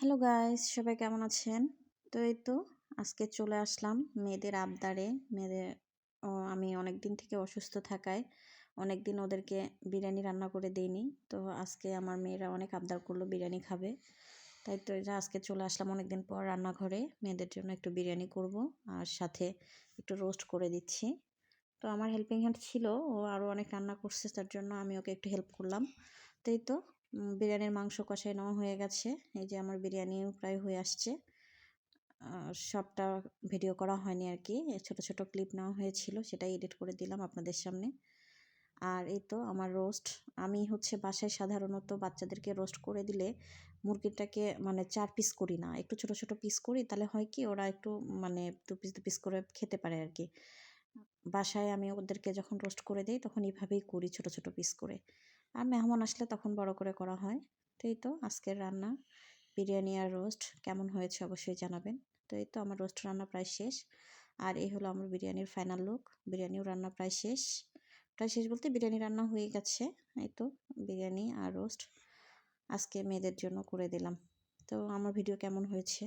Hello guys, সবাই কেমন আছেন? তো এই তো আজকে চলে আসলাম মেয়েদের আবদারে। মেয়েদের আমি অনেক দিন থেকে অসুস্থ থাকায় অনেক দিন ওদেরকে বিরিয়ানি রান্না করে দেইনি। তো আজকে আমার মেয়েরা অনেক আবদার করলো বিরিয়ানি খাবে। তাই তো এটা আজকে চলে আসলাম অনেক দিন পর রান্নাঘরে। মেয়েদের জন্য একটু বিরিয়ানি করব আর সাথে একটু রোস্ট করে দিচ্ছি। তো আমার হেল্পিং হ্যান্ড ছিল, ও আরও অনেক রান্না করছে, তার জন্য আমি ওকে একটু হেল্প করলাম। তো এই তো বিরিয়ানির মাংস কষাই নেওয়া হয়ে গেছে। এই যে আমার বিরিয়ানিও প্রায় হয়ে আসছে। সবটা ভিডিও করা হয়নি আর কি, ছোট ছোট ক্লিপ নেওয়া হয়েছিল, সেটাই এডিট করে দিলাম আপনাদের সামনে। আর এই তো আমার রোস্ট, আমি হচ্ছে বাসায় সাধারণত বাচ্চাদেরকে রোস্ট করে দিলে মুরগিটাকে মানে 4 পিস করি না, একটু ছোট ছোট পিস করি, তাহলে হয় কি ওরা একটু মানে দু পিস করে খেতে পারে আর কি। বাসায় আমি ওদেরকে যখন রোস্ট করে দিই তখন এইভাবেই করি, ছোট ছোট পিস করে। আর মেহমান আসলে তখন বড় করে করা হয়। তো এই তো আজকের রান্না বিরিয়ানি আর রোস্ট কেমন হয়েছে অবশ্যই জানাবেন। তো এই তো আমার রোস্ট রান্না প্রায় শেষ। আর এই হলো আমার বিরিয়ানির ফাইনাল লুক। বিরিয়ানিও রান্না প্রায় শেষ। প্রায় শেষ বলতে বিরিয়ানি রান্না হয়ে গেছে। এই তো বিরিয়ানি আর রোস্ট আজকে মেয়েদের জন্য করে দিলাম। তো আমার ভিডিও কেমন হয়েছে